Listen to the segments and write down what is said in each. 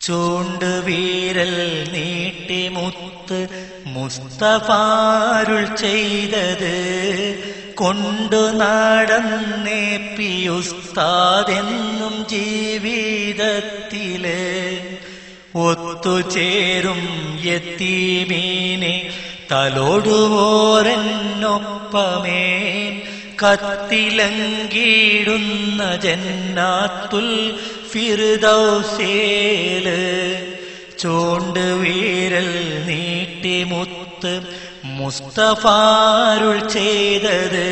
ചൂണ്ടുവീരൽ നീട്ടി മുത്ത് മുസ്തഫാരുൾ ചെയ്തത് കൊണ്ടു നടന്നേ പിയുസ്താദെന്നും ജീവിതത്തില് ഒത്തുചേരും യതീമീനെ തലോടുവോരെന്നൊപ്പമേ കത്തിലങ്കിടുന്ന ജന്നാത്തുൽ ഫിർദൗസില് ചൂണ്ടുവീരൽ നീട്ടി മുത്ത് മുസ്തഫാരുൾ ചെയ്തത്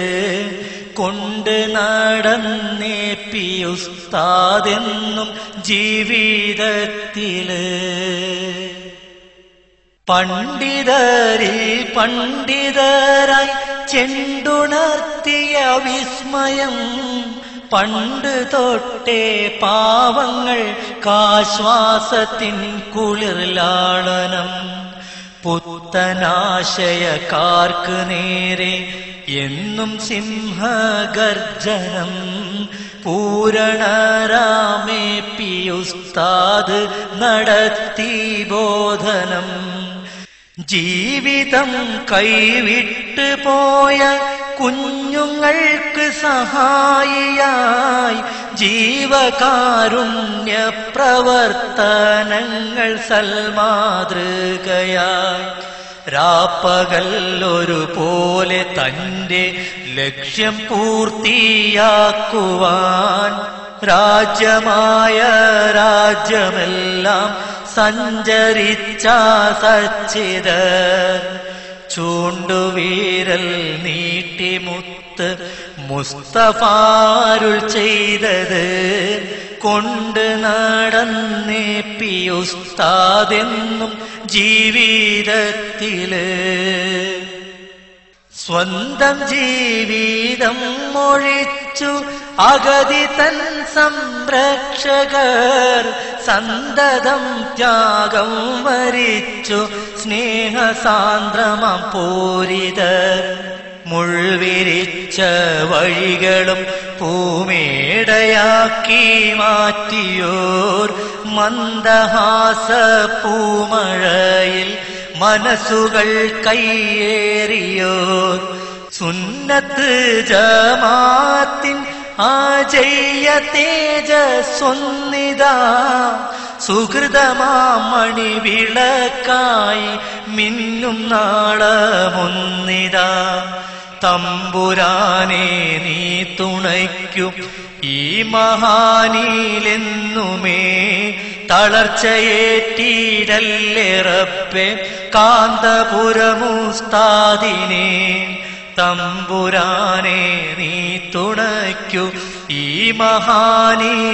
കൊണ്ട് നടന്നേ പിയുസ്താദെന്നും ജീവിതത്തില് പണ്ഡിതരിൽ പണ്ഡിതരായി ചെണ്ടുണർത്തിയ വിസ്മയം പണ്ട് തൊട്ടേ പാവങ്ങൾക്കാശ്വാസത്തിൻ കുളിർലാളനം പുത്തനാശയക്കാർക്ക് നേരെ എന്നും സിംഹഗർജനം പൂരണരാമേ പിയുസ്താദ് നടത്തി ബോധനം ജീവിതം കൈവിട്ട് പോയ കുഞ്ഞുങ്ങൾക്ക് സഹായിയായി ജീവകാരുണ്യ പ്രവർത്തനങ്ങൾ സൽമാതൃകയായി രാപ്പകൽ ഒരുപോലെ തന്റെ ലക്ഷ്യം പൂർത്തിയാക്കുവാൻ രാജ്യമായ രാജ്യമെല്ലാം സഞ്ചരിച്ച സച്ചിദർ ചൂണ്ടുവീരൽ നീട്ടി മുത്ത് മുസ്തഫാരുൾ ചെയ്തത് കൊണ്ട് നടന്നേ പിയുസ്താദെന്നും ജീവിതത്തില് സ്വന്തം ജീവിതം ഒഴിച്ചു അഗതി തൻ സംരക്ഷകർ സന്തതം ത്യാഗം വരിച്ചു സ്നേഹസാന്ദ്രമം പൂരിതർ മുൾവിരിച്ച വഴികളും പൂമേടയാക്കി മാറ്റിയോർ മന്ദഹാസ പൂമഴയിൽ മനസ്സുകൾ കയ്യേറിയോർ സുന്നത്ത് ജമാഅത്തിൻ ആജയ്യ തേജസ്സൊന്നിതാ സുഹൃതമാമണി വിളക്കായി മിന്നും നാളമൊന്നിതാ തമ്പുരാനെ നീ തുണയ്ക്കും ഈ മഹാനിലെന്നുമേ തളർച്ചയേറ്റിടല്ലേ റബ്ബേ കാന്തപുരമുസ്താദിനെ തമ്പുരാനെ നീ തുണയ്ക്കൂ ഈ മഹാനിലെന്നുമേ